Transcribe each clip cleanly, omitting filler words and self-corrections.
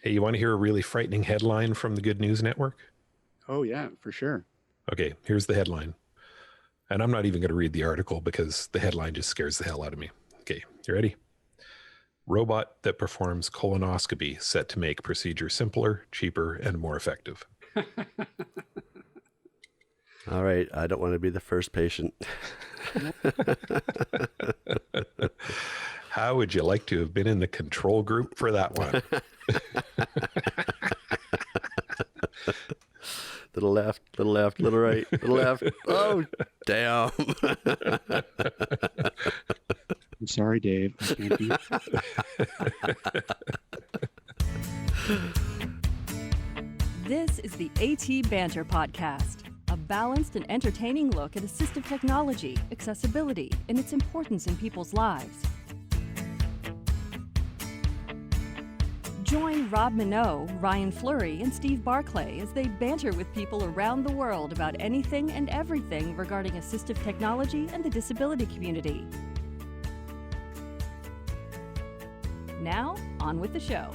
Hey, you want to hear a really frightening headline from the Good News Network? Oh, yeah, for sure. Okay, here's the headline. And I'm not even going to read the article because the headline just scares the hell out of me. Okay, you ready? Robot that performs colonoscopy set to make procedure simpler, cheaper, and more effective. All right, I don't want to be the first patient. How would you like to have been in the control group for that one? Little left, little right, little left. Oh, damn. I'm sorry, Dave. I can't be. This is the AT Banter podcast, a balanced and entertaining look at assistive technology, accessibility, and its importance in people's lives. Join Rob Minot, Ryan Fleury, and Steve Barclay as they banter with people around the world about anything and everything regarding assistive technology and the disability community. Now, on with the show.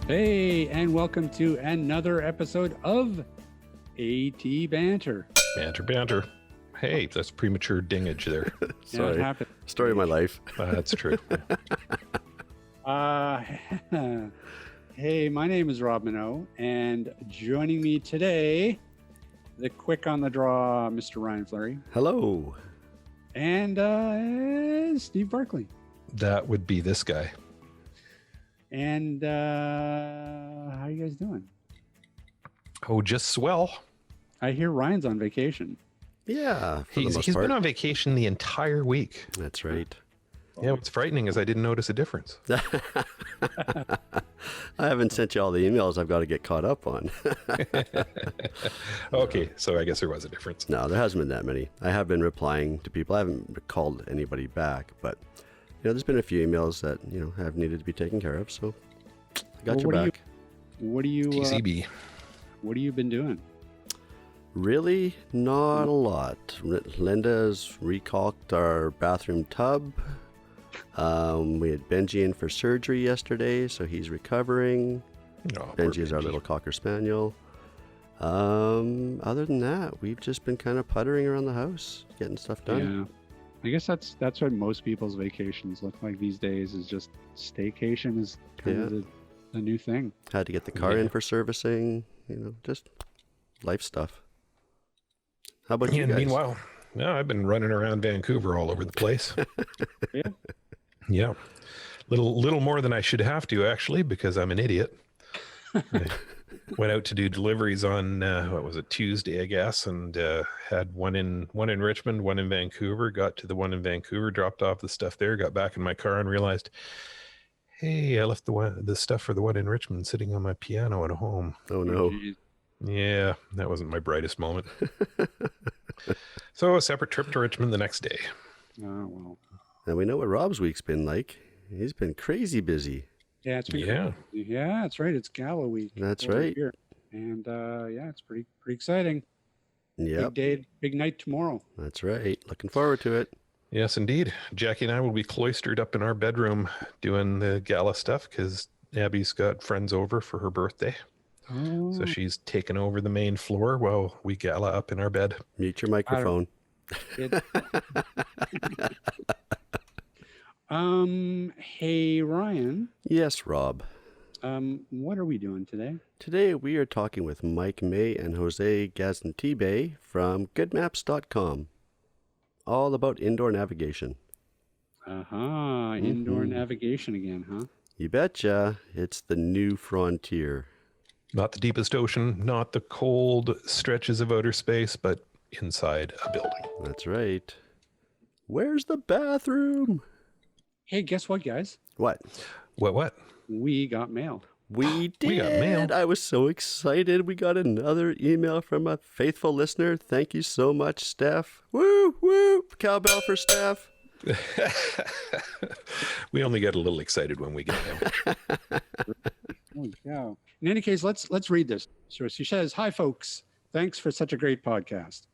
Hey, and welcome to another episode of AT Banter. Banter. Hey, that's premature dingage there. Sorry. Yeah, it happened. Story of my life. That's true. Hey, my name is Rob Minot, and joining me today, the quick on the draw, Mr. Ryan Fleury, Hello. and Steve Barclay. That would be this guy. And how you guys doing? Oh, just swell. I hear Ryan's on vacation. Yeah, for the most He's part. been on vacation the entire week. That's right. Yeah, what's frightening is I didn't notice a difference. I haven't sent you all the emails I've got to get caught up on. Okay, so I guess there was a difference. No, there hasn't been that many. I have been replying to people. I haven't called anybody back, but there's been a few emails that have needed to be taken care of. So I got your back. What do you? TCB. What have you been doing? Really, not a lot. Linda's recaulked our bathroom tub. We had Benji in for surgery yesterday, so he's recovering. Oh, Benji is our little Cocker Spaniel. Other than that, we've just been kind of puttering around the house, getting stuff done. Yeah, I guess that's what most people's vacations look like these days. Is just staycation is kind of the new thing. Had to get the car in for servicing. Just life stuff. How about you guys? Meanwhile, I've been running around Vancouver all over the place. Yeah. Yeah. Little more than I should have to, actually, because I'm an idiot. I went out to do deliveries on, Tuesday, I guess, and had one in Richmond, one in Vancouver. Got to the one in Vancouver, dropped off the stuff there, got back in my car and realized, hey, I left the stuff for the one in Richmond sitting on my piano at home. Oh, no. Geez. Yeah, that wasn't my brightest moment. So a separate trip to Richmond the next day. Oh, well. And we know what Rob's week's been like. He's been crazy busy. Yeah, it's been Yeah. Yeah, that's right. It's Gala week. That's over right. here. And it's pretty exciting. Yep, Big day, big night tomorrow. that's right. Looking forward to it. Yes, indeed. Jackie and I will be cloistered up in our bedroom doing the gala stuff because Abby's got friends over for her birthday. Oh, So she's taken over the main floor while we gala up in our bed. Mute your microphone. Hey Ryan. Yes, Rob. What are we doing today? Today we are talking with Mike May and Jose Gazantibe from GoodMaps.com. All about indoor navigation. Indoor navigation again, huh? You betcha. It's the new frontier. Not the deepest ocean, not the cold stretches of outer space, but inside a building. That's right. Where's the bathroom? Hey, guess what, guys? What? What? We got mail. We did. We got mail. I was so excited. We got another email from a faithful listener. Thank you so much, Steph. Woo, woo. Cowbell for Steph. We only get a little excited when we get mail. Oh, yeah. In any case, let's read this. So she says, "Hi, folks. Thanks for such a great podcast.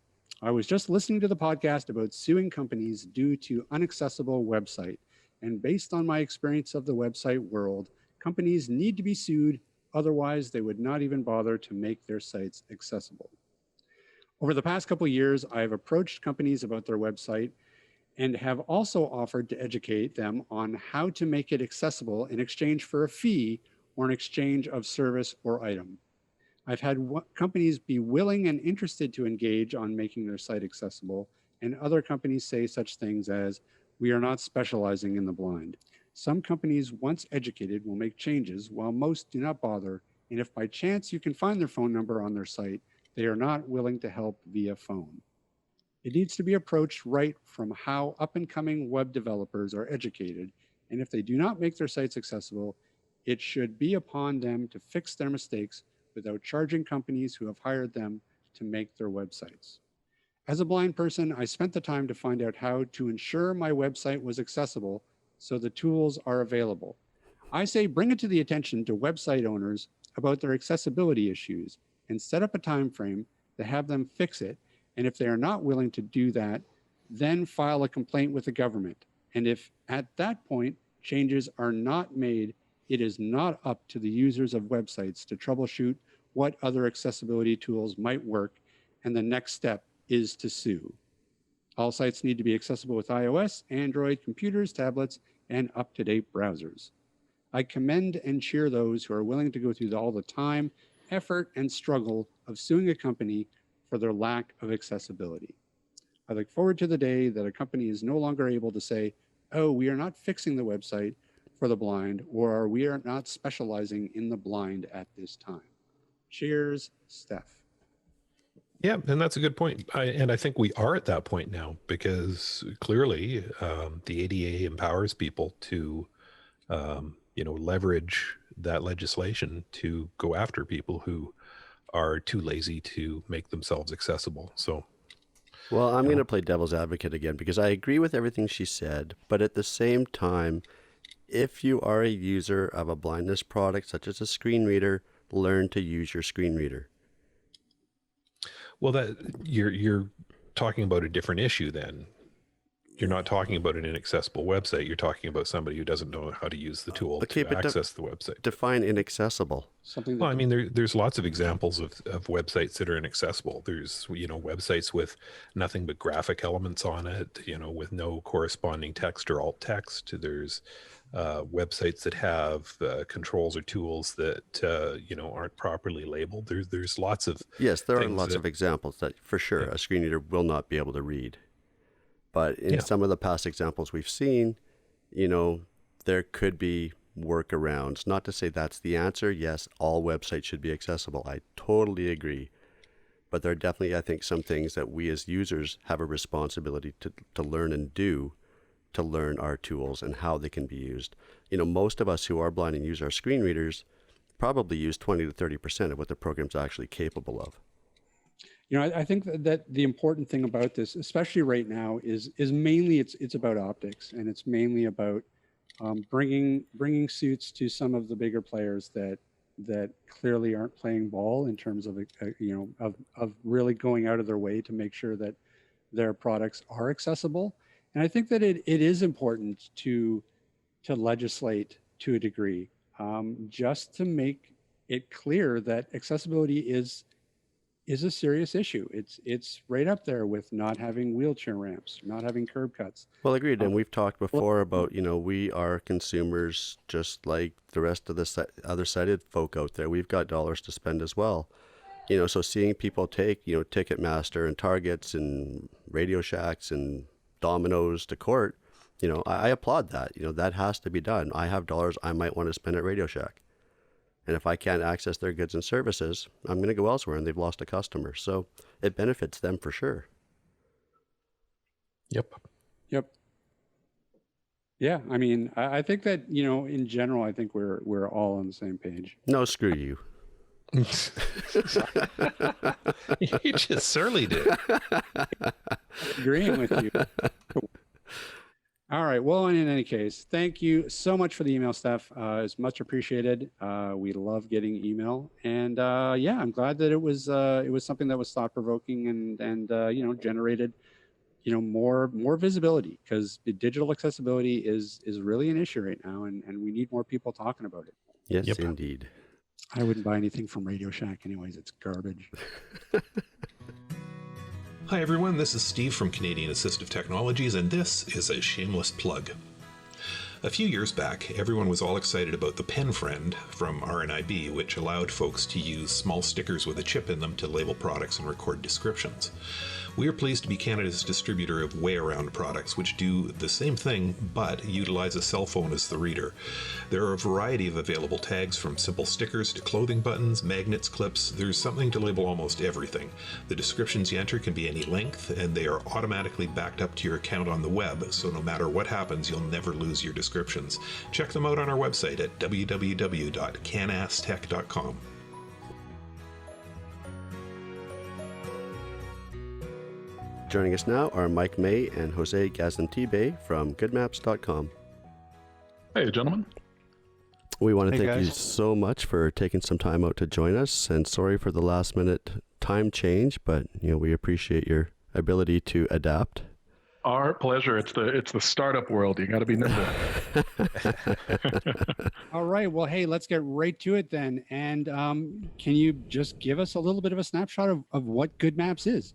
I was just listening to the podcast about suing companies due to inaccessible website and based on my experience of the website world, companies need to be sued, otherwise they would not even bother to make their sites accessible. Over the past couple of years, I've approached companies about their website and have also offered to educate them on how to make it accessible in exchange for a fee or an exchange of service or item. I've had companies be willing and interested to engage on making their site accessible, and other companies say such things as, "We are not specializing in the blind." Some companies, once educated, will make changes, while most do not bother, and if by chance you can find their phone number on their site, they are not willing to help via phone. It needs to be approached right from how up-and-coming web developers are educated, and if they do not make their sites accessible, it should be upon them to fix their mistakes without charging companies who have hired them to make their websites. As a blind person, I spent the time to find out how to ensure my website was accessible so the tools are available. I say bring it to the attention to website owners about their accessibility issues and set up a time frame to have them fix it. And if they are not willing to do that, then file a complaint with the government. And if at that point changes are not made, it is not up to the users of websites to troubleshoot what other accessibility tools might work, and the next step is to sue. All sites need to be accessible with iOS, Android, computers, tablets, and up-to-date browsers. I commend and cheer those who are willing to go through all the time, effort, and struggle of suing a company for their lack of accessibility. I look forward to the day that a company is no longer able to say, "Oh, we are not fixing the website for the blind," or "We are not specializing in the blind at this time." Cheers, Steph. Yeah, and that's a good point. I think we are at that point now, because clearly the ADA empowers people to, leverage that legislation to go after people who are too lazy to make themselves accessible. So, Well, I'm going to play devil's advocate again because I agree with everything she said, but at the same time, if you are a user of a blindness product such as a screen reader, learn to use your screen reader. well, that you're talking about a different issue then. You're not talking about an inaccessible website. You're talking about somebody who doesn't know how to use the tool Okay, to but access the website. Define inaccessible. Something that Well, I mean, there's lots of examples of websites that are inaccessible. There's, websites with nothing but graphic elements on it, with no corresponding text or alt text. There's websites that have controls or tools that, aren't properly labeled. There's lots of Yes, there are things lots that- of examples that for sure Yeah. a screen reader will not be able to read. But in Yeah. some of the past examples we've seen, there could be workarounds. Not to say that's the answer. Yes, all websites should be accessible. I totally agree. But there are definitely, I think, some things that we as users have a responsibility to learn and do to learn our tools and how they can be used. Most of us who are blind and use our screen readers probably use 20 to 30% of what the program's actually capable of. I think that the important thing about this, especially right now, is mainly it's about optics, and it's mainly about bringing suits to some of the bigger players that clearly aren't playing ball in terms of of really going out of their way to make sure that their products are accessible. And I think that it is important to legislate to a degree, just to make it clear that accessibility is a serious issue. It's right up there with not having wheelchair ramps, not having curb cuts. Well, agreed. And we've talked before about, we are consumers just like the rest of the other sighted folk out there. We've got dollars to spend as well. So seeing people take, Ticketmaster and Targets and Radio Shacks and Domino's to court, I applaud that. That has to be done. I have dollars I might want to spend at Radio Shack. And if I can't access their goods and services, I'm going to go elsewhere, and they've lost a customer. So it benefits them for sure. Yep. Yeah, I mean, I think that in general, I think we're all on the same page. No, screw you. You just surly did. Agreeing with you. All right. Well, in any case, thank you so much for the email, Steph. It's much appreciated. We love getting email, and I'm glad that it was something that was thought provoking and generated more visibility, because the digital accessibility is really an issue right now, and we need more people talking about it. Yes, Yep. indeed. I wouldn't buy anything from Radio Shack anyways. It's garbage. Hi everyone, this is Steve from Canadian Assistive Technologies, and this is a shameless plug. A few years back, everyone was all excited about the Pen Friend from RNIB, which allowed folks to use small stickers with a chip in them to label products and record descriptions. We are pleased to be Canada's distributor of Way Around products, which do the same thing, but utilize a cell phone as the reader. There are a variety of available tags, from simple stickers to clothing buttons, magnets, clips. There's something to label almost everything. The descriptions you enter can be any length, and they are automatically backed up to your account on the web, so no matter what happens, you'll never lose your descriptions. Check them out on our website at www.canastech.com. Joining us now are Mike May and Jose Gazantibe from GoodMaps.com. Hey, gentlemen. We want to Hey, thank you guys. so much for taking some time out to join us, and sorry for the last minute time change, but we appreciate your ability to adapt. Our pleasure. It's the startup world. You got to be nimble. All right. Well, hey, let's get right to it then. And can you just give us a little bit of a snapshot of what GoodMaps is?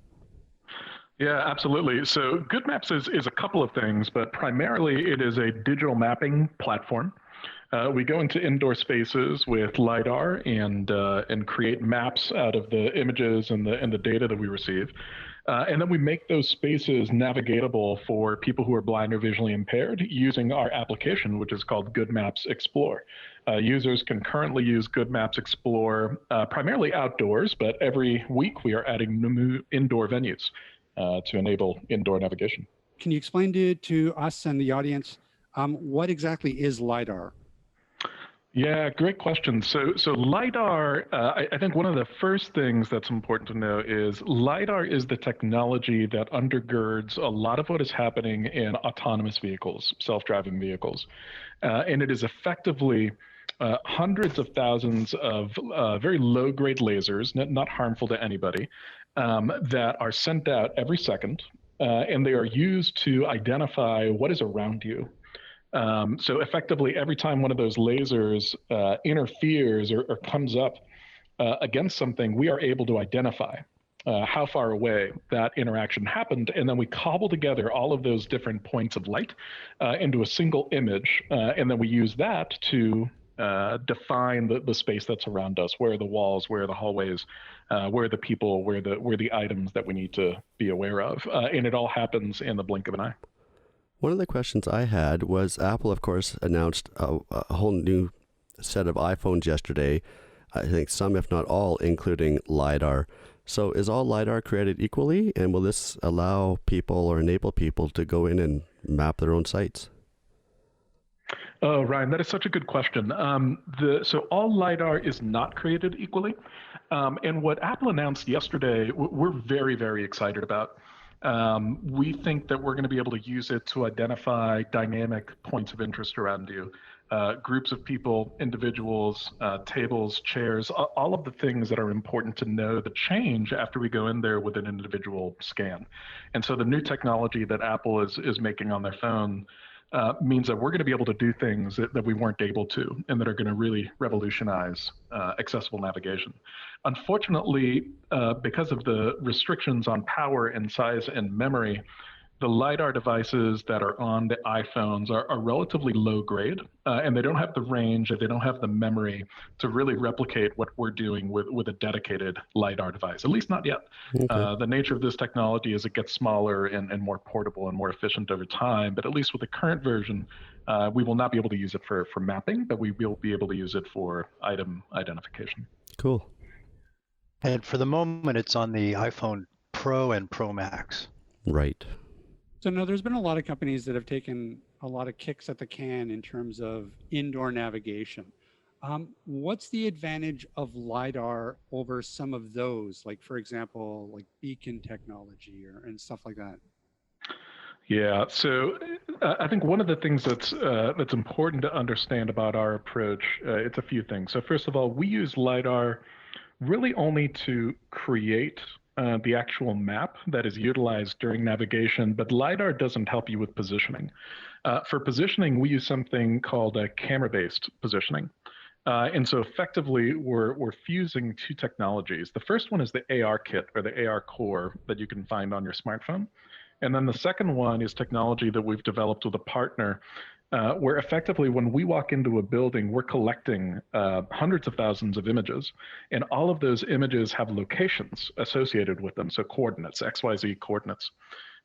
Yeah, absolutely. So GoodMaps is a couple of things, but primarily it is a digital mapping platform. We go into indoor spaces with Lidar and create maps out of the images and the data that we receive. And then we make those spaces navigatable for people who are blind or visually impaired using our application, which is called GoodMaps Explore. Users can currently use GoodMaps Explore primarily outdoors, but every week we are adding new indoor venues to enable indoor navigation. Can you explain to us and the audience what exactly is Lidar? Yeah, great question. So Lidar, I think one of the first things that's important to know is Lidar is the technology that undergirds a lot of what is happening in autonomous vehicles, self-driving vehicles. And it is effectively hundreds of thousands of very low-grade lasers, not harmful to anybody, that are sent out every second, and they are used to identify what is around you. So effectively, every time one of those lasers interferes or comes up against something, we are able to identify how far away that interaction happened, and then we cobble together all of those different points of light into a single image, and then we use that to define the space that's around us. Where are the walls? Where are the hallways? Where are the people? Where are the items that we need to be aware of? And it all happens in the blink of an eye. One of the questions I had was, Apple, of course, announced a whole new set of iPhones yesterday. I think some, if not all, including Lidar. So is all Lidar created equally? And will this allow people or enable people to go in and map their own sites? Oh, Ryan, that is such a good question. So all Lidar is not created equally. And what Apple announced yesterday, we're very, very excited about. We think that we're going to be able to use it to identify dynamic points of interest around you, groups of people, individuals, tables, chairs, all of the things that are important to know the change after we go in there with an individual scan. And so the new technology that Apple is making on their phone means that we're going to be able to do things that we weren't able to, and that are going to really revolutionize accessible navigation. Unfortunately, because of the restrictions on power and size and memory, the Lidar devices that are on the iPhones are relatively low grade, and they don't have the range, and they don't have the memory to really replicate what we're doing with a dedicated Lidar device, at least not yet. Okay. The nature of this technology is it gets smaller and more portable and more efficient over time, but at least with the current version, we will not be able to use it for mapping, but we will be able to use it for item identification. Cool. And for the moment, it's on the iPhone Pro and Pro Max. Right. So no, there's been a lot of companies that have taken a lot of kicks at the can in terms of indoor navigation. What's the advantage of Lidar over some of those, like, for example, like beacon technology and stuff like that? Yeah, so I think one of the things that's important to understand about our approach, it's a few things. So first of all, we use Lidar really only to create the actual map that is utilized during navigation, but LiDAR doesn't help you with positioning. For positioning, we use something called camera-based positioning. And so effectively, we're fusing two technologies. The first one is the AR kit or the AR core that you can find on your smartphone. And then the second one is technology that we've developed with a partner where effectively when we walk into a building, we're collecting hundreds of thousands of images. And all of those images have locations associated with them. So coordinates, XYZ coordinates.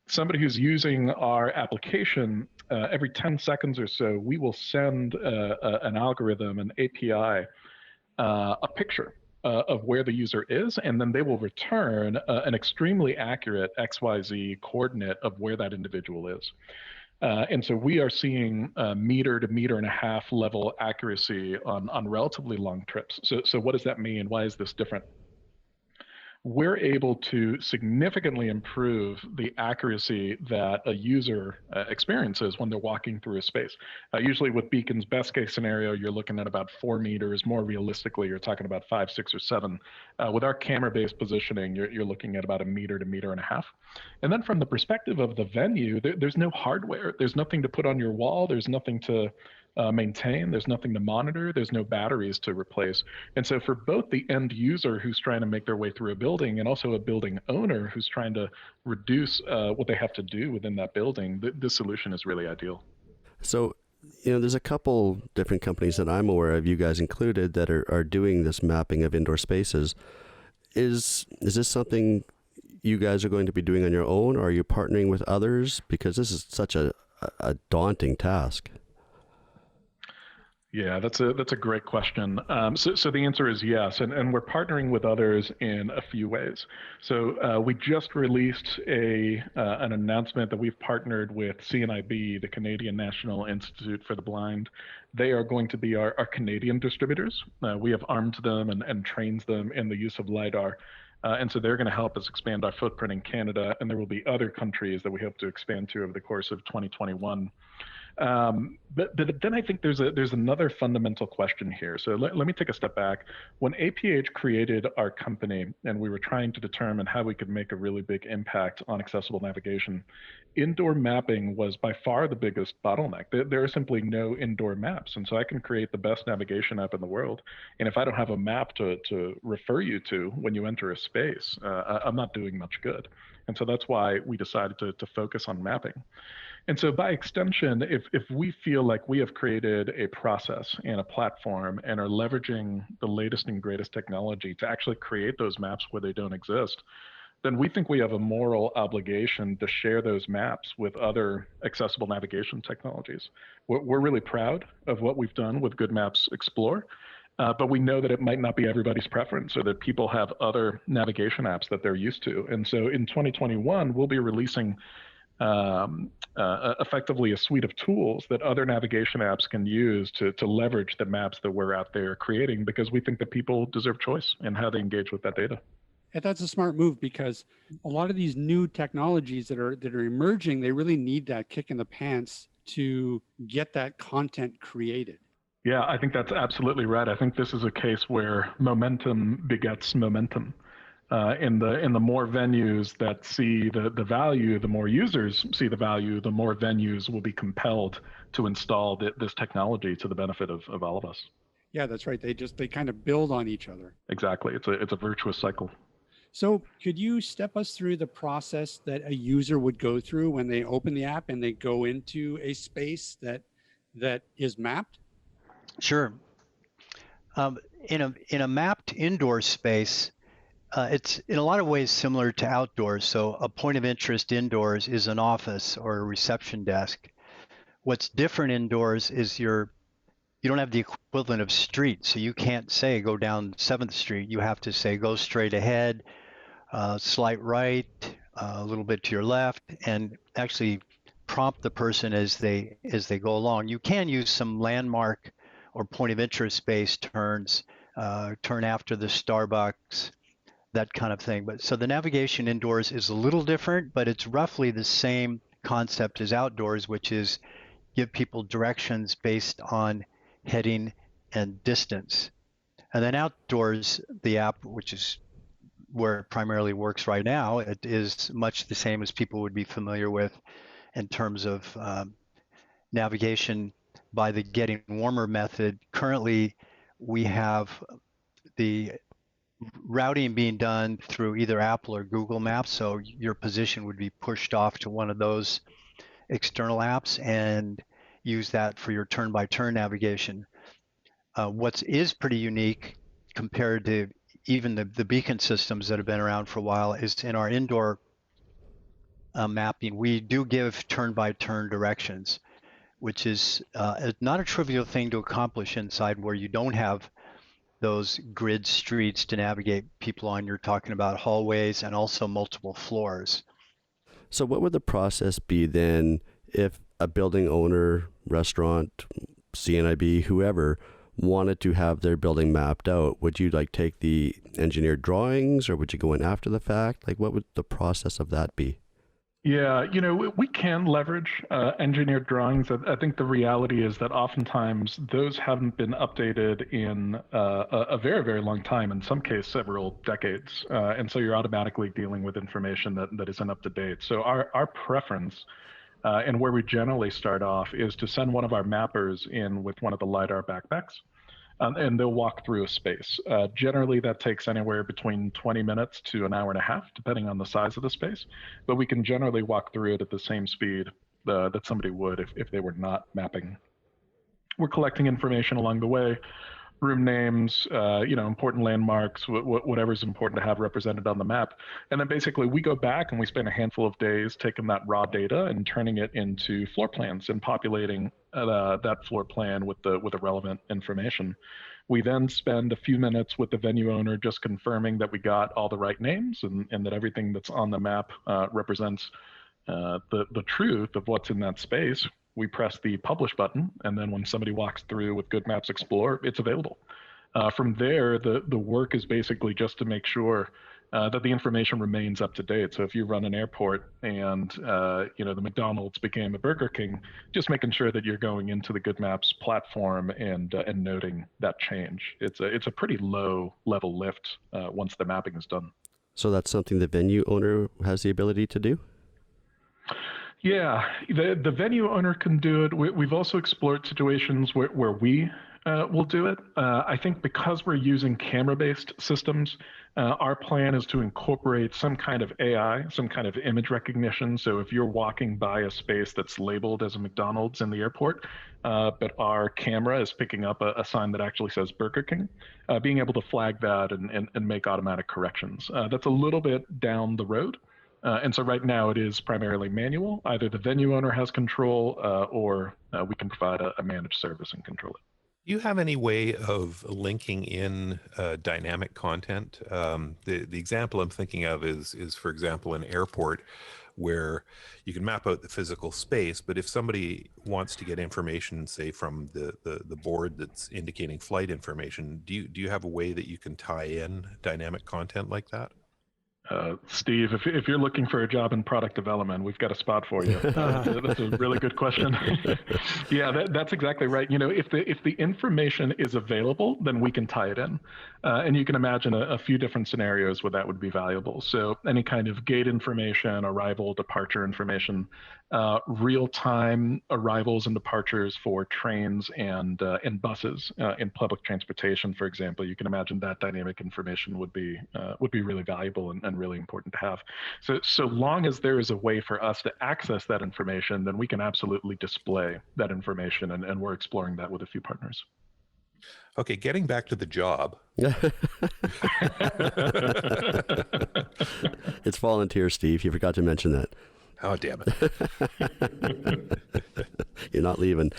Somebody who's using our application, every 10 seconds or so, we will send an algorithm, an API, a picture of where the user is, and then they will return an extremely accurate XYZ coordinate of where that individual is. And so we are seeing meter to meter and a half level accuracy on relatively long trips. So what does that mean? Why is this different? We're able to significantly improve the accuracy that a user experiences when they're walking through a space. Usually with beacons, best case scenario, you're looking at about 4 meters. More realistically, you're talking about 5, 6, or 7. With our camera-based positioning, you're looking at about a meter to meter and a half. And then from the perspective of the venue, there's no hardware. There's nothing to put on your wall. There's nothing to maintain. There's nothing to monitor. There's no batteries to replace. And so for both the end user who's trying to make their way through a building and also a building owner who's trying to reduce what they have to do within that building, this solution is really ideal. So, there's a couple different companies that I'm aware of, you guys included, that are doing this mapping of indoor spaces. Is this something you guys are going to be doing on your own, or are you partnering with others? Because this is such a daunting task. Yeah, that's a great question. So the answer is yes, and we're partnering with others in a few ways. So we just released an announcement that we've partnered with CNIB, the Canadian National Institute for the Blind. They are going to be our Canadian distributors. We have armed them and trained them in the use of LiDAR. And so they're going to help us expand our footprint in Canada, and there will be other countries that we hope to expand to over the course of 2021. But then I think there's another fundamental question here. So let me take a step back. When APH created our company and we were trying to determine how we could make a really big impact on accessible navigation, indoor mapping was by far the biggest bottleneck. There are simply no indoor maps. And so I can create the best navigation app in the world. And if I don't have a map to refer you to when you enter a space, I'm not doing much good. And so that's why we decided to focus on mapping. And so by extension, if we feel like we have created a process and a platform and are leveraging the latest and greatest technology to actually create those maps where they don't exist, then we think we have a moral obligation to share those maps with other accessible navigation technologies. We're really proud of what we've done with GoodMaps Explore, but we know that it might not be everybody's preference, or that people have other navigation apps that they're used to. And so in 2021, we'll be releasing effectively a suite of tools that other navigation apps can use to leverage the maps that we're out there creating, because we think that people deserve choice in how they engage with that data. And that's a smart move, because a lot of these new technologies that are emerging, they really need that kick in the pants to get that content created. Yeah, I think that's absolutely right. I think this is a case where momentum begets momentum. In the more venues that see the value, the more users see the value, the more venues will be compelled to install this technology to the benefit of all of us. Yeah, that's right. They kind of build on each other. Exactly. It's a virtuous cycle. So could you step us through the process that a user would go through when they open the app and they go into a space that is mapped? Sure. In a mapped indoor space, it's in a lot of ways similar to outdoors. So a point of interest indoors is an office or a reception desk. What's different indoors is you don't have the equivalent of street. So you can't say go down 7th Street. You have to say go straight ahead, slight right, a little bit to your left, and actually prompt the person as they go along. You can use some landmark or point of interest space turns, turn after the Starbucks, that kind of thing. But so the navigation indoors is a little different, but it's roughly the same concept as outdoors, which is give people directions based on heading and distance. And then outdoors, the app, which is where it primarily works right now. It is much the same as people would be familiar with in terms of navigation by the getting warmer method. Currently, we have the routing being done through either Apple or Google Maps, so your position would be pushed off to one of those external apps and use that for your turn-by-turn navigation. What is pretty unique compared to even the beacon systems that have been around for a while is in our indoor mapping, we do give turn-by-turn directions, which is not a trivial thing to accomplish inside where you don't have those grid streets to navigate people on. You're talking about hallways and also multiple floors. So what would the process be then if a building owner, restaurant, CNIB, whoever, wanted to have their building mapped out? Would you like take the engineered drawings, or would you go in after the fact? Like, what would the process of that be? Yeah, we can leverage engineered drawings. I think the reality is that oftentimes those haven't been updated in a very, very long time, in some cases several decades. And so you're automatically dealing with information that isn't up to date. So our preference and where we generally start off is to send one of our mappers in with one of the Lidar backpacks. And they'll walk through a space. Generally, that takes anywhere between 20 minutes to an hour and a half, depending on the size of the space. But we can generally walk through it at the same speed that somebody would if they were not mapping. We're collecting information along the way, room names, important landmarks, whatever's important to have represented on the map. And then basically we go back and we spend a handful of days taking that raw data and turning it into floor plans and populating that floor plan with the relevant information. We then spend a few minutes with the venue owner just confirming that we got all the right names and that everything that's on the map represents the truth of what's in that space. We press the publish button, and then when somebody walks through with GoodMaps Explore, it's available. From there, the work is basically just to make sure that the information remains up to date. So if you run an airport and the McDonald's became a Burger King, just making sure that you're going into the GoodMaps platform and noting that change. It's a pretty low level lift once the mapping is done. So that's something the venue owner has the ability to do? Yeah, the venue owner can do it. We've also explored situations where we will do it. I think because we're using camera-based systems, our plan is to incorporate some kind of AI, some kind of image recognition. So if you're walking by a space that's labeled as a McDonald's in the airport, but our camera is picking up a sign that actually says Burger King, being able to flag that and make automatic corrections. That's a little bit down the road. And so right now it is primarily manual. Either the venue owner has control or we can provide a managed service and control it. Do you have any way of linking in dynamic content? The example I'm thinking of is, for example, an airport where you can map out the physical space, but if somebody wants to get information, say from the board that's indicating flight information, do you have a way that you can tie in dynamic content like that? Steve, if you're looking for a job in product development, we've got a spot for you. That's a really good question. Yeah, that's exactly right. If the information is available, then we can tie it in. And you can imagine a few different scenarios where that would be valuable. So any kind of gate information, arrival, departure information, real-time arrivals and departures for trains and buses in public transportation, for example. You can imagine that dynamic information would be really valuable and really important to have. So long as there is a way for us to access that information, then we can absolutely display that information, and we're exploring that with a few partners. Okay, getting back to the job. It's volunteer, Steve. You forgot to mention that. Oh, damn it. You're not leaving.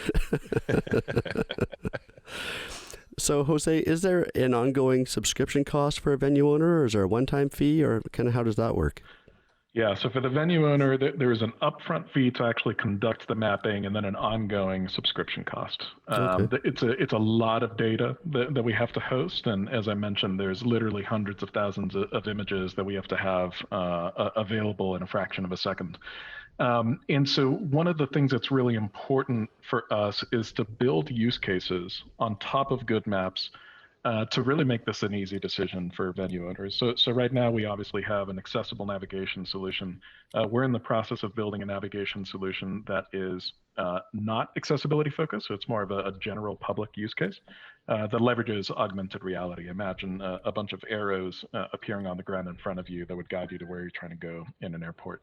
So, Jose, is there an ongoing subscription cost for a venue owner, or is there a one-time fee, or kind of how does that work? Yeah, so for the venue owner, there is an upfront fee to actually conduct the mapping, and then an ongoing subscription cost. Okay. It's a lot of data that we have to host, and as I mentioned, there's literally hundreds of thousands of images that we have to have available in a fraction of a second. And so one of the things that's really important for us is to build use cases on top of GoodMaps to really make this an easy decision for venue owners. So right now we obviously have an accessible navigation solution. We're in the process of building a navigation solution that is not accessibility focused, so it's more of a general public use case that leverages augmented reality. Imagine a bunch of arrows appearing on the ground in front of you that would guide you to where you're trying to go in an airport.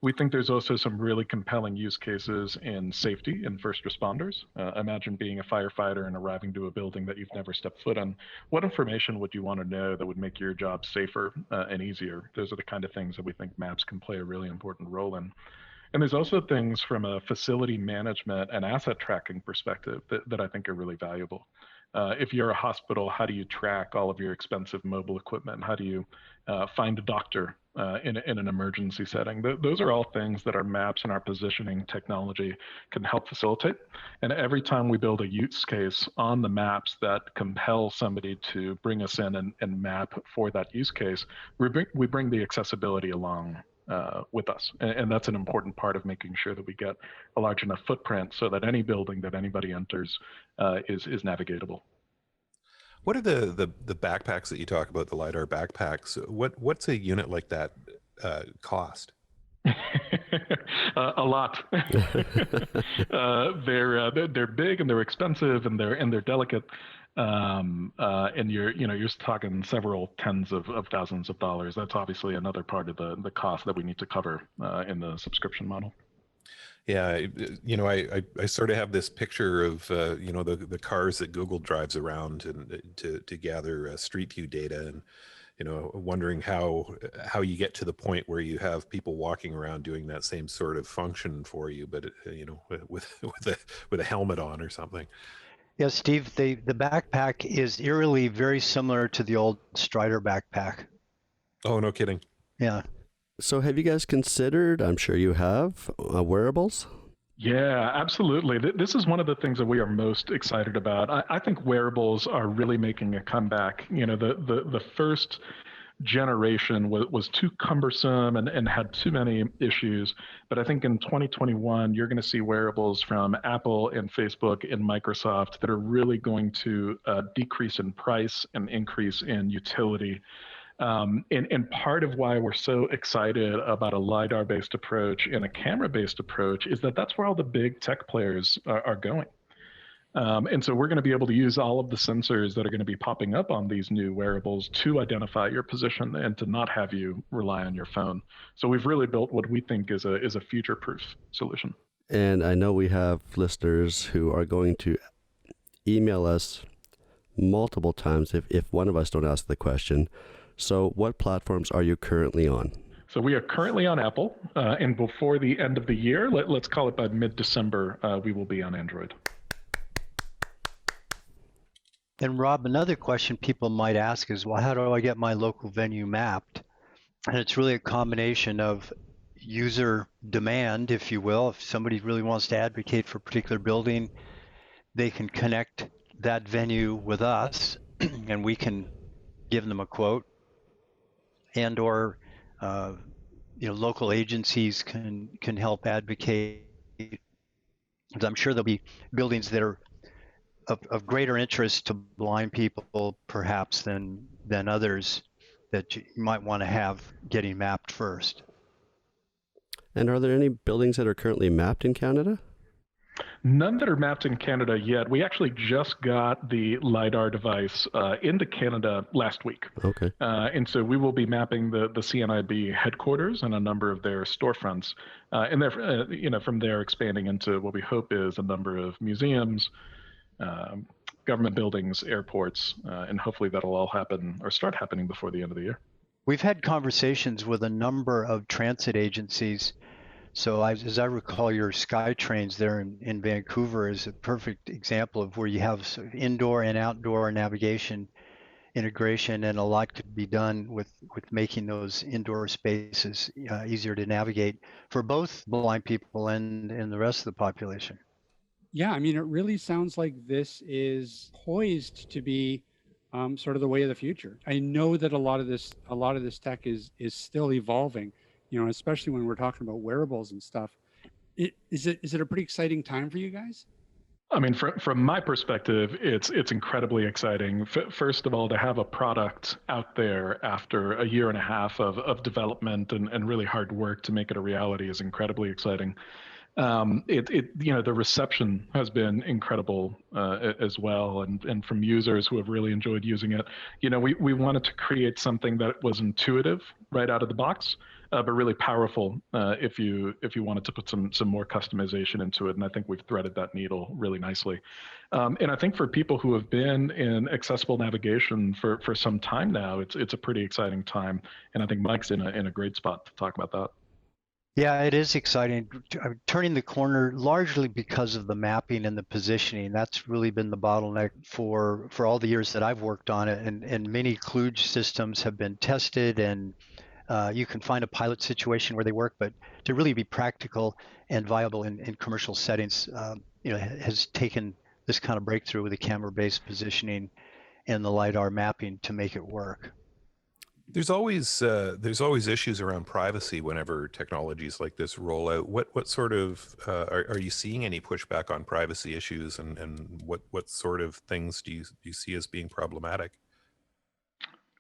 We think there's also some really compelling use cases in safety and first responders. Imagine being a firefighter and arriving to a building that you've never stepped foot on. What information would you want to know that would make your job safer and easier? Those are the kind of things that we think maps can play a really important role in. And there's also things from a facility management and asset tracking perspective that I think are really valuable. If you're a hospital, how do you track all of your expensive mobile equipment? How do you find a doctor in an emergency setting? Those are all things that our maps and our positioning technology can help facilitate. And every time we build a use case on the maps that compels somebody to bring us in and map for that use case, we bring the accessibility along with us. And that's an important part of making sure that we get a large enough footprint so that any building that anybody enters is navigatable. What are the backpacks that you talk about, the Lidar backpacks? What's a unit like that cost? A lot. They're big and they're expensive and they're delicate. And you're just talking several tens of thousands of dollars. That's obviously another part of the cost that we need to cover in the subscription model. Yeah, I sort of have this picture of the cars that Google drives around and to gather Street View data, and wondering how you get to the point where you have people walking around doing that same sort of function for you, but with a helmet on or something. Yeah, Steve, the backpack is eerily very similar to the old Strider backpack. Oh, no kidding. Yeah. So have you guys considered, I'm sure you have, wearables? Yeah, absolutely. This is one of the things that we are most excited about. I think wearables are really making a comeback. The first generation was too cumbersome and had too many issues. But I think in 2021, you're going to see wearables from Apple and Facebook and Microsoft that are really going to decrease in price and increase in utility. And part of why we're so excited about a LiDAR-based approach and a camera-based approach is that that's where all the big tech players are going. And so we're going to be able to use all of the sensors that are going to be popping up on these new wearables to identify your position and to not have you rely on your phone. So we've really built what we think is a future-proof solution. And I know we have listeners who are going to email us multiple times if one of us don't ask the question. So what platforms are you currently on? So we are currently on Apple, and before the end of the year, let's call it by mid-December, we will be on Android. And Rob, another question people might ask is, well, how do I get my local venue mapped? And it's really a combination of user demand, if you will. If somebody really wants to advocate for a particular building, they can connect that venue with us, and we can give them a quote. And or local agencies can help advocate. I'm sure there'll be buildings that are of greater interest to blind people perhaps than others that you might want to have getting mapped first. And are there any buildings that are currently mapped in Canada? None that are mapped in Canada yet. We actually just got the LiDAR device into Canada last week. Okay. And so we will be mapping the CNIB headquarters and a number of their storefronts. And they're, from there expanding into what we hope is a number of museums, government buildings, airports, and hopefully that'll all happen or start happening before the end of the year. We've had conversations with a number of transit agencies. So as I recall, your SkyTrains there in Vancouver is a perfect example of where you have sort of indoor and outdoor navigation integration, and a lot could be done with making those indoor spaces easier to navigate for both blind people and the rest of the population. Yeah, I mean, it really sounds like this is poised to be sort of the way of the future. I know that a lot of this tech is still evolving. Especially when we're talking about wearables and stuff. Is it a pretty exciting time for you guys? I mean, from my perspective, it's incredibly exciting. First of all, to have a product out there after a year and a half of development and really hard work to make it a reality is incredibly exciting. The reception has been incredible as well, and from users who have really enjoyed using it. We wanted to create something that was intuitive right out of the box, but really powerful if you wanted to put some more customization into it. And I think we've threaded that needle really nicely. And I think for people who have been in accessible navigation for some time now, it's a pretty exciting time. And I think Mike's in a great spot to talk about that. Yeah, it is exciting. Turning the corner largely because of the mapping and the positioning. That's really been the bottleneck for all the years that I've worked on it. And many kludge systems have been tested, and you can find a pilot situation where they work, but to really be practical and viable in commercial settings, has taken this kind of breakthrough with the camera-based positioning and the Lidar mapping to make it work. There's always issues around privacy whenever technologies like this roll out. What sort of are you seeing any pushback on privacy issues, and what sort of things do you see as being problematic?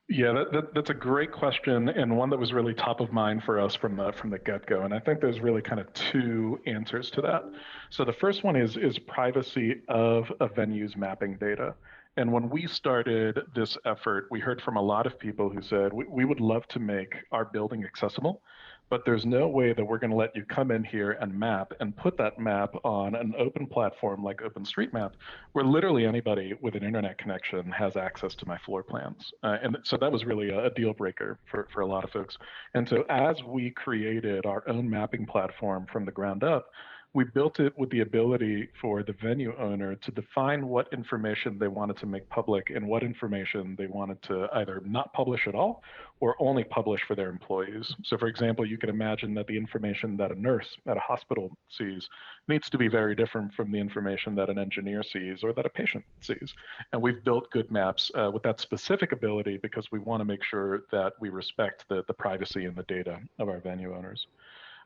Yeah, that's a great question, and one that was really top of mind for us from the get-go. And I think there's really kind of two answers to that. So the first one is privacy of a venue's mapping data. And when we started this effort, we heard from a lot of people who said, we would love to make our building accessible, but there's no way that we're going to let you come in here and map and put that map on an open platform like OpenStreetMap, where literally anybody with an internet connection has access to my floor plans. And so that was really a deal breaker for a lot of folks. And so as we created our own mapping platform from the ground up, we built it with the ability for the venue owner to define what information they wanted to make public and what information they wanted to either not publish at all or only publish for their employees. So for example, you can imagine that the information that a nurse at a hospital sees needs to be very different from the information that an engineer sees or that a patient sees. And we've built GoodMaps with that specific ability because we want to make sure that we respect the privacy and the data of our venue owners.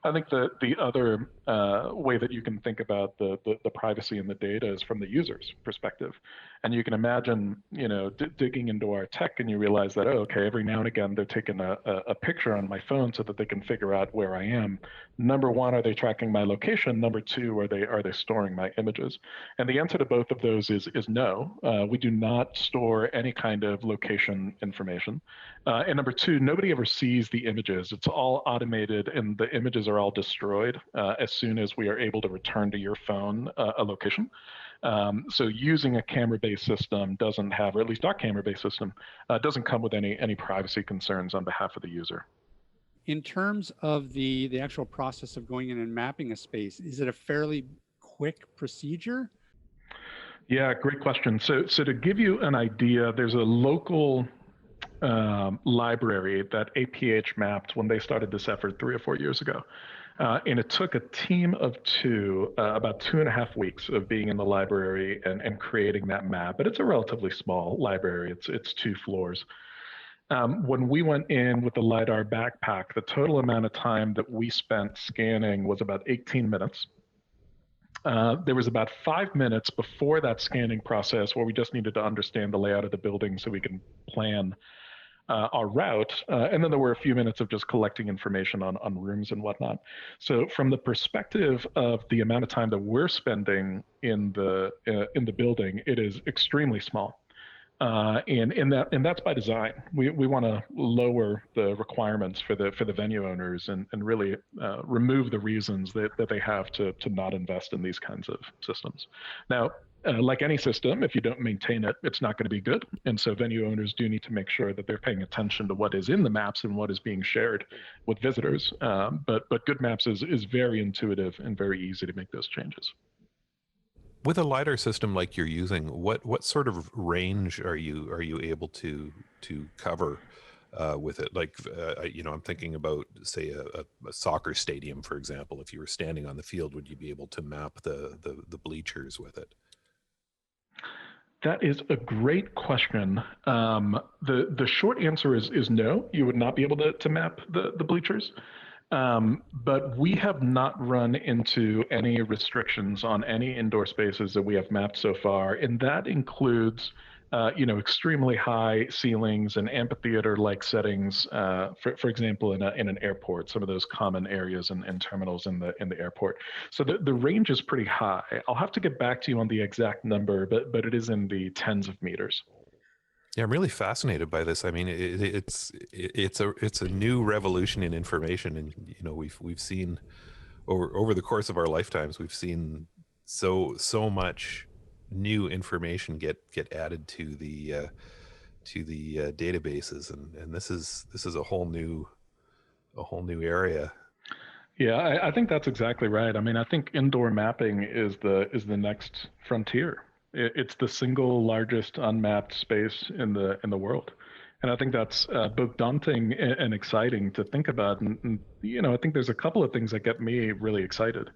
I think the other way that you can think about the privacy and the data is from the user's perspective. And you can imagine, digging into our tech and you realize that, every now and again, they're taking a picture on my phone so that they can figure out where I am. Number one, are they tracking my location? Number two, are they storing my images? And the answer to both of those is no. We do not store any kind of location information. And number two, nobody ever sees the images. It's all automated, and the images are all destroyed as soon as we are able to return to your phone a location. So using a camera-based system doesn't have, or at least our camera-based system, doesn't come with any privacy concerns on behalf of the user. In terms of the actual process of going in and mapping a space, is it a fairly quick procedure? Yeah, great question. So to give you an idea, there's a local library that APH mapped when they started this effort 3 or 4 years ago. And it took a team of two, about 2.5 weeks of being in the library and creating that map. But it's a relatively small library. It's 2 floors. When we went in with the Lidar backpack, the total amount of time that we spent scanning was about 18 minutes. There was about 5 minutes before that scanning process where we just needed to understand the layout of the building so we can plan our route. And then there were a few minutes of just collecting information on rooms and whatnot. So from the perspective of the amount of time that we're spending in the building, it is extremely small. And that's by design. We want to lower the requirements for the venue owners and really remove the reasons that they have to not invest in these kinds of systems. Now, like any system, if you don't maintain it, it's not going to be good. And so venue owners do need to make sure that they're paying attention to what is in the maps and what is being shared with visitors. But GoodMaps is very intuitive and very easy to make those changes. With a LiDAR system like you're using, what sort of range are you able to cover with it? Like, I'm thinking about, say, a soccer stadium, for example. If you were standing on the field, would you be able to map the bleachers with it? That is a great question. The short answer is no. You would not be able to map the bleachers. But we have not run into any restrictions on any indoor spaces that we have mapped so far, and that includes, extremely high ceilings and amphitheater-like settings. For example, in an airport, some of those common areas and terminals in the airport. So the range is pretty high. I'll have to get back to you on the exact number, but it is in the tens of meters. Yeah, I'm really fascinated by this. I mean, it's a new revolution in information, and we've seen over the course of our lifetimes, we've seen so much new information get added to the databases, and this is a whole new area. Yeah, I think that's exactly right. I mean, I think indoor mapping is the next frontier. It's the single largest unmapped space in the world, and I think that's both daunting and exciting to think about. And I think there's a couple of things that get me really excited.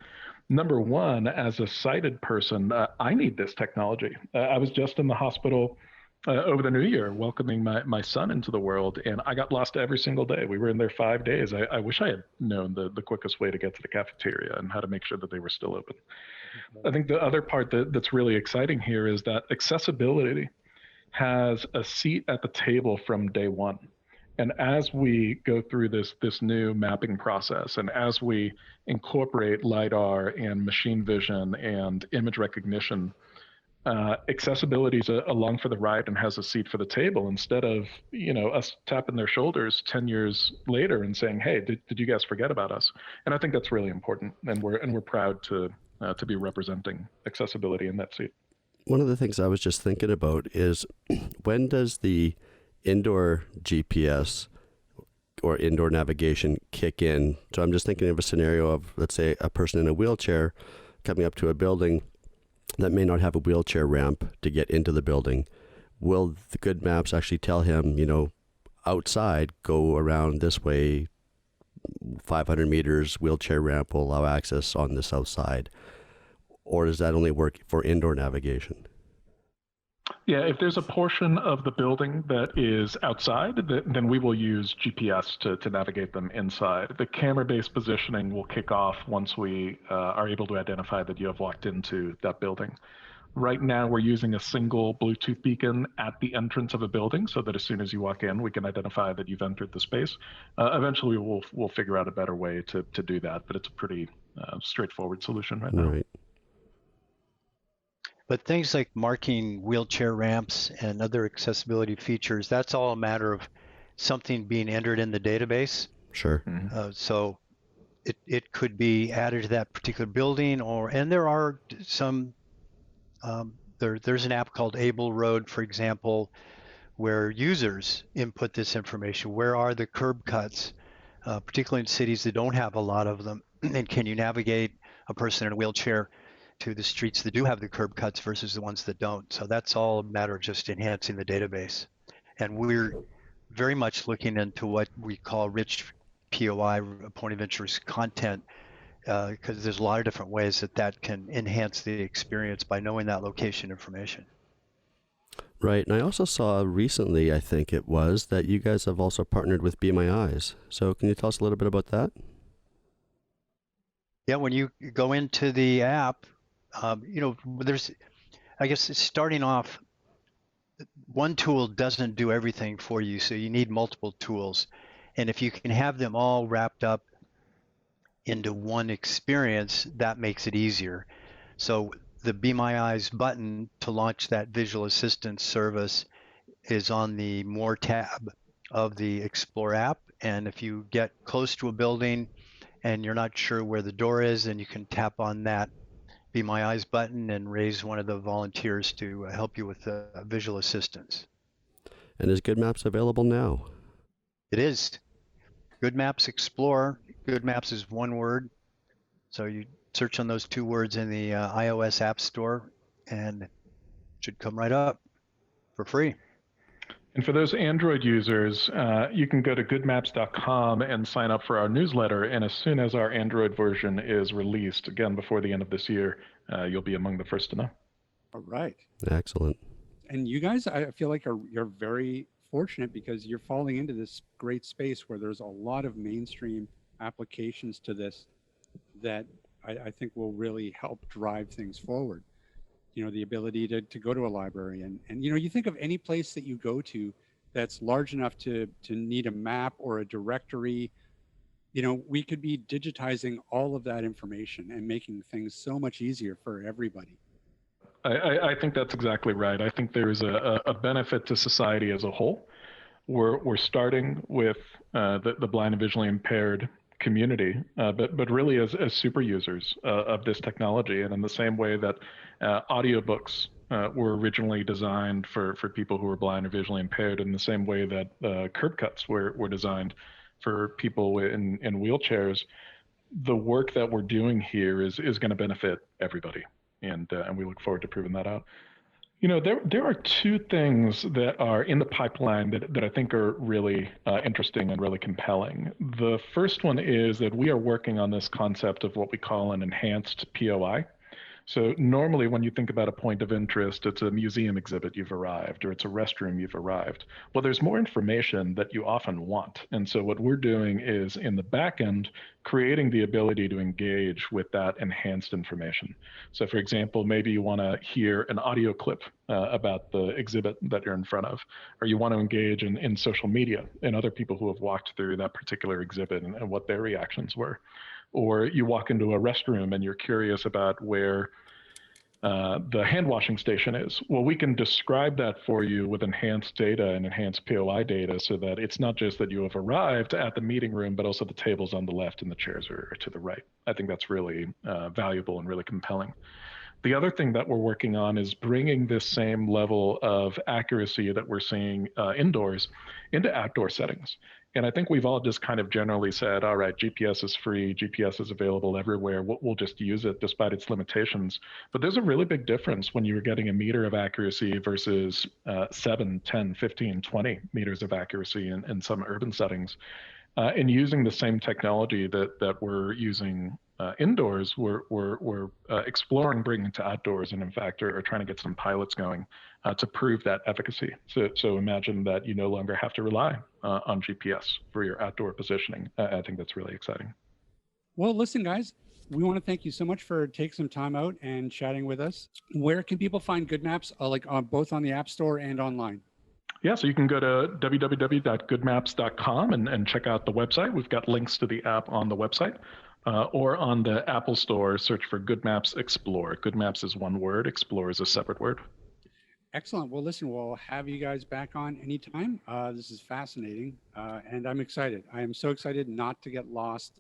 Number one, as a sighted person, I need this technology. I was just in the hospital over the New Year, welcoming my son into the world, and I got lost every single day. We were in there 5 days. I wish I had known the quickest way to get to the cafeteria and how to make sure that they were still open. I think the other part that's really exciting here is that accessibility has a seat at the table from day one. And as we go through this new mapping process, and as we incorporate LiDAR and machine vision and image recognition, accessibility is along for the ride and has a seat for the table, instead of us tapping their shoulders 10 years later and saying, hey, did you guys forget about us? And I think that's really important, and we're proud to be representing accessibility in that seat. One of the things I was just thinking about is, when does the indoor GPS or indoor navigation kick in? So I'm just thinking of a scenario of, let's say, a person in a wheelchair coming up to a building that may not have a wheelchair ramp to get into the building. Will the GoodMaps actually tell him, outside, go around this way, 500 meters, wheelchair ramp will allow access on the south side? Or does that only work for indoor navigation? Yeah, if there's a portion of the building that is outside, then we will use GPS to navigate them inside. The camera-based positioning will kick off once we are able to identify that you have walked into that building. Right now, we're using a single Bluetooth beacon at the entrance of a building, so that as soon as you walk in, we can identify that you've entered the space. Eventually, we'll figure out a better way to do that, but it's a pretty straightforward solution right now. Right. But things like marking wheelchair ramps and other accessibility features, that's all a matter of something being entered in the database. Sure. So it could be added to that particular building, and there are some, there's an app called Able Road, for example, where users input this information. Where are the curb cuts, particularly in cities that don't have a lot of them? And can you navigate a person in a wheelchair to the streets that do have the curb cuts versus the ones that don't? So that's all a matter of just enhancing the database. And we're very much looking into what we call rich POI, point of interest content, because there's a lot of different ways that can enhance the experience by knowing that location information. Right. And I also saw recently, I think it was, that you guys have also partnered with Be My Eyes. So can you tell us a little bit about that? Yeah, when you go into the app, there's, I guess, starting off, one tool doesn't do everything for you, so you need multiple tools. And if you can have them all wrapped up into one experience, that makes it easier. So the Be My Eyes button to launch that visual assistance service is on the More tab of the Explore app. And if you get close to a building and you're not sure where the door is, then you can tap on that Be My Eyes button and raise one of the volunteers to help you with the visual assistance. And is GoodMaps available now? It is. GoodMaps Explore. GoodMaps is one word. So you search on those two words in the iOS App Store and it should come right up for free. And for those Android users, you can go to goodmaps.com and sign up for our newsletter. And as soon as our Android version is released, again, before the end of this year, you'll be among the first to know. All right. Excellent. And you guys, I feel like you're very fortunate because you're falling into this great space where there's a lot of mainstream applications to this that I think will really help drive things forward. You know, the ability to go to a library and, you know, you think of any place that you go to that's large enough to need a map or a directory. You know, we could be digitizing all of that information and making things so much easier for everybody. I think that's exactly right. I think there is a benefit to society as a whole. We're starting with the blind and visually impaired community, but really as super users of this technology. And in the same way that audiobooks were originally designed for people who were blind or visually impaired, in the same way that curb cuts were designed for people in wheelchairs, the work that we're doing here is going to benefit everybody. And we look forward to proving that out. You know, there are two things that are in the pipeline that I think are really interesting and really compelling. The first one is that we are working on this concept of what we call an enhanced POI. So normally when you think about a point of interest, it's a museum exhibit you've arrived, or it's a restroom you've arrived. Well, there's more information that you often want. And so what we're doing is in the back end, creating the ability to engage with that enhanced information. So for example, maybe you want to hear an audio clip about the exhibit that you're in front of, or you want to engage in social media and other people who have walked through that particular exhibit and what their reactions were. Or you walk into a restroom and you're curious about where the hand washing station is. Well, we can describe that for you with enhanced data and enhanced POI data, so that it's not just that you have arrived at the meeting room, but also the tables on the left and the chairs are to the right. I think that's really valuable and really compelling. The other thing that we're working on is bringing this same level of accuracy that we're seeing indoors into outdoor settings. And I think we've all just kind of generally said, all right, GPS is free, GPS is available everywhere, we'll just use it despite its limitations. But there's a really big difference when you're getting a meter of accuracy versus 7, 10, 15, 20 meters of accuracy in some urban settings. And using the same technology that we're using indoors, we're exploring bringing to outdoors, and in fact are trying to get some pilots going to prove that efficacy. So imagine that you no longer have to rely on GPS for your outdoor positioning. I think that's really exciting. Well, listen, guys, we want to thank you so much for taking some time out and chatting with us. Where can people find GoodMaps, both on the App Store and online? Yeah, so you can go to www.goodmaps.com and check out the website. We've got links to the app on the website. Or on the Apple Store, search for GoodMaps Explore. GoodMaps is one word, Explore is a separate word. Excellent. Well, listen, we'll have you guys back on anytime. This is fascinating, and I'm excited. I am so excited not to get lost.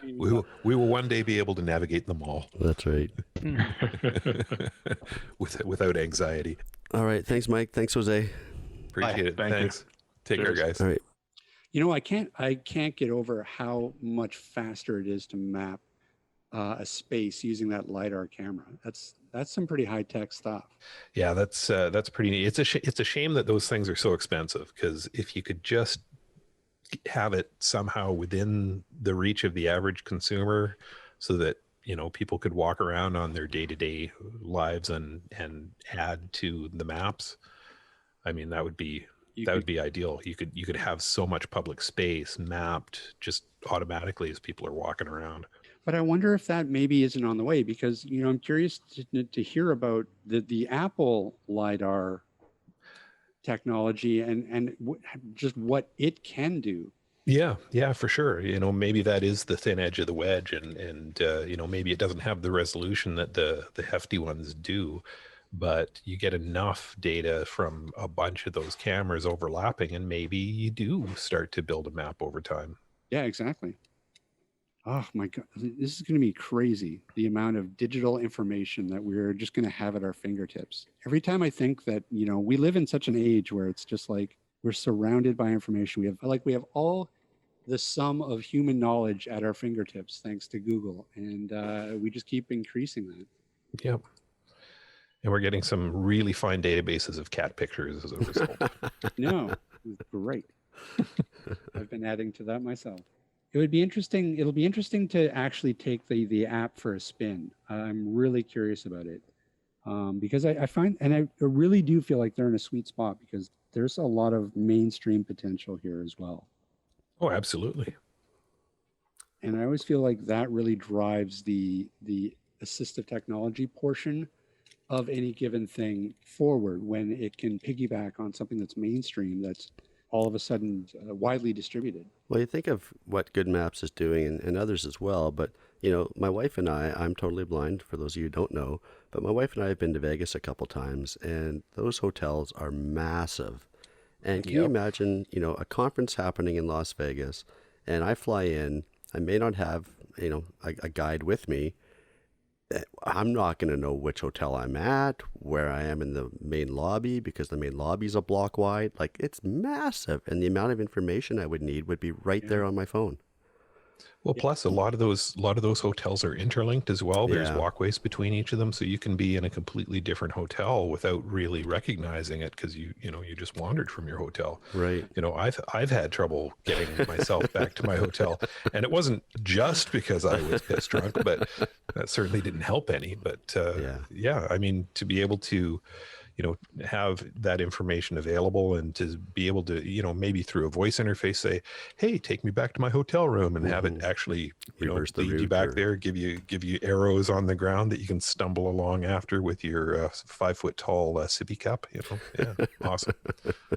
We will one day be able to navigate them all. That's right. without anxiety. All right. Thanks, Mike. Thanks, Jose. Appreciate it. Thanks. Take care, guys. All right. You know, I can't get over how much faster it is to map a space using that Lidar camera. That's some pretty high tech stuff. Yeah, that's pretty neat. It's a shame that those things are so expensive, because if you could just have it somehow within the reach of the average consumer, so that, you know, people could walk around on their day-to-day lives and add to the maps. I mean, that would be ideal. You could have so much public space mapped just automatically as people are walking around. But I wonder if that maybe isn't on the way, because, you know, I'm curious to hear about the Apple Lidar technology and just what it can do. Yeah, for sure. You know, maybe that is the thin edge of the wedge, and you know, maybe it doesn't have the resolution that the hefty ones do, but you get enough data from a bunch of those cameras overlapping, and maybe you do start to build a map over time. Yeah, exactly. Oh my God, this is going to be crazy. The amount of digital information that we're just going to have at our fingertips. Every time I think that, you know, we live in such an age where it's just like we're surrounded by information. We have all the sum of human knowledge at our fingertips, thanks to Google. And we just keep increasing that. Yep. And we're getting some really fine databases of cat pictures as a result. No, great. I've been adding to that myself. It'll be interesting to actually take the app for a spin. I'm really curious about it, because I find, and I really do feel like they're in a sweet spot, because there's a lot of mainstream potential here as well. Oh, absolutely. And I always feel like that really drives the assistive technology portion of any given thing forward, when it can piggyback on something that's mainstream, that's all of a sudden widely distributed. Well, you think of what GoodMaps is doing, and others as well, but my wife and I'm totally blind for those of you who don't know, but my wife and I have been to Vegas a couple times, and those hotels are massive. And can you Yep. imagine, a conference happening in Las Vegas, and I fly in, I may not have, a guide with me. I'm not going to know which hotel I'm at, where I am in the main lobby, because the main lobby's a block wide. Like, it's massive, and the amount of information I would need would be right there on my phone. Well, plus a lot of those hotels are interlinked as well. There's Yeah. walkways between each of them, so you can be in a completely different hotel without really recognizing it, because you just wandered from your hotel. Right. I've had trouble getting myself back to my hotel, and it wasn't just because I was pissed drunk, but that certainly didn't help any. But yeah, I mean, to be able to have that information available, and to be able to, maybe through a voice interface say, hey, take me back to my hotel room, and have it actually, Reverse the lead you route, back or there, give you arrows on the ground that you can stumble along after with your 5-foot tall sippy cup, Yeah, awesome.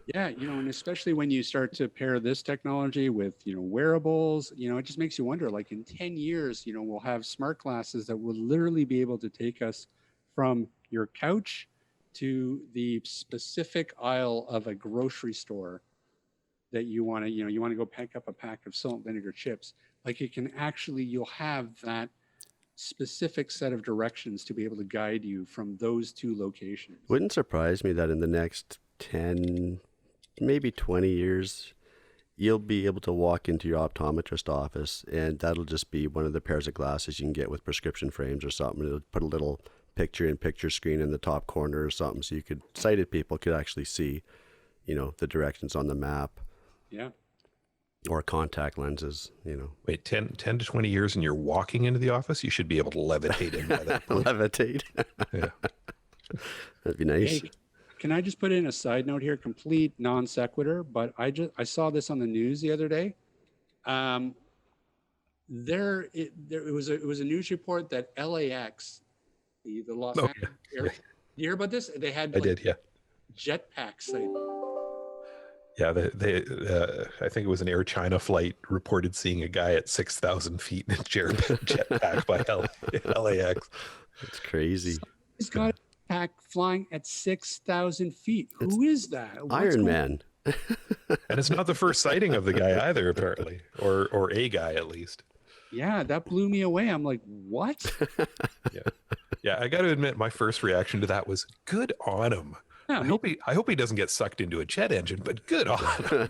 Yeah, and especially when you start to pair this technology with, wearables, it just makes you wonder, like in 10 years, we'll have smart glasses that will literally be able to take us from your couch to the specific aisle of a grocery store that you want to, you want to go pick up a pack of salt and vinegar chips. Like, it can actually, you'll have that specific set of directions to be able to guide you from those two locations. Wouldn't surprise me that in the next 10, maybe 20 years, you'll be able to walk into your optometrist office, and that'll just be one of the pairs of glasses you can get with prescription frames or something. It'll put a little picture-in-picture screen in the top corner or something, so sighted people could actually see, the directions on the map. Yeah. Or contact lenses, Wait, 10 to 20 years and you're walking into the office? You should be able to levitate in by that point. Levitate. Yeah. That'd be nice. Hey, can I just put in a side note here, complete non sequitur, but I saw this on the news the other day. It was a news report that LAX, the Los Oh, Angeles yeah. Air, you hear about this? They had I did, yeah. jetpack sighting. Yeah, I think it was an Air China flight reported seeing a guy at 6,000 feet in a jetpack by LAX. That's crazy. He's got a jetpack flying at 6,000 feet. Who is that? Iron Man. And it's not the first sighting of the guy either, apparently, or a guy at least. Yeah, that blew me away. I'm like, what? Yeah. I got to admit, my first reaction to that was good on him. Yeah, I hope he doesn't get sucked into a jet engine, but good on him.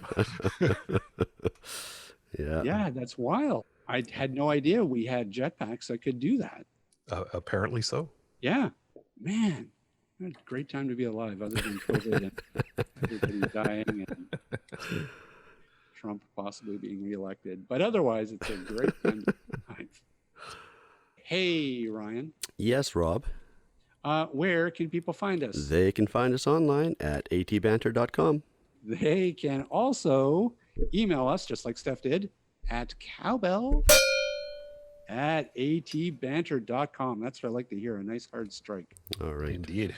Yeah. That's wild. I had no idea we had jetpacks that could do that. Apparently so. Yeah, man, what a great time to be alive, other than COVID and everybody dying and Trump possibly being reelected. But otherwise, it's a great time to be alive. Hey, Ryan. Yes, Rob. Where can people find us? They can find us online at atbanter.com. They can also email us, just like Steph did, at cowbell@atbanter.com. That's what I like to hear, a nice hard strike. All right. Indeed.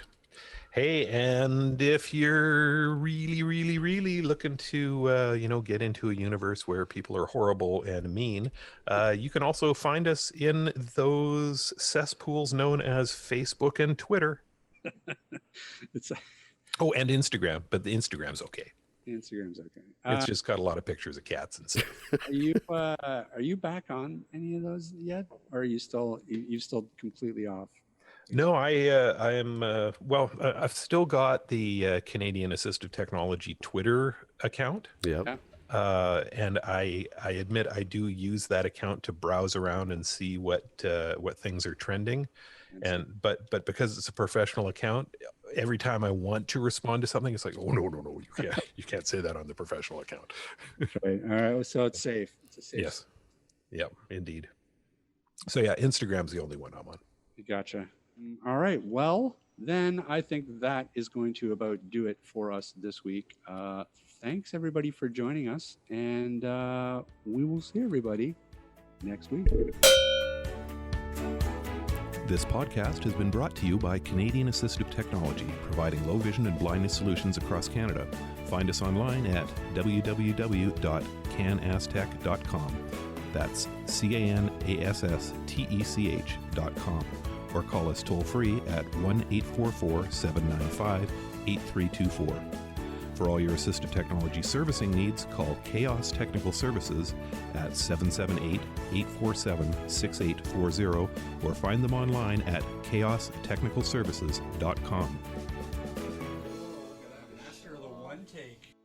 Hey, and if you're really, really, really looking to, get into a universe where people are horrible and mean, you can also find us in those cesspools known as Facebook and Twitter. It's Oh, and Instagram, but the Instagram's okay. Instagram's okay. It's just got a lot of pictures of cats and stuff. Are you back on any of those yet, or are you still completely off? No, I am. Well, I've still got the Canadian Assistive Technology Twitter account. Yep. Yeah. And I admit I do use that account to browse around and see what things are trending, but because it's a professional account, every time I want to respond to something, it's like, oh no, you can't say that on the professional account. Right. All right. So it's safe. It's a safe. Yes. Yep. Indeed. So yeah, Instagram's the only one I'm on. Gotcha. All right. Well, then I think that is going to about do it for us this week. Thanks everybody for joining us, and we will see everybody next week. This podcast has been brought to you by Canadian Assistive Technology, providing low vision and blindness solutions across Canada. Find us online at www.canastech.com. That's CANASSTECH.com. Or call us toll free at 1-844-795-8324. For all your assistive technology servicing needs, call Chaos Technical Services at 778-847-6840 or find them online at chaostechnicalservices.com. Master the one take.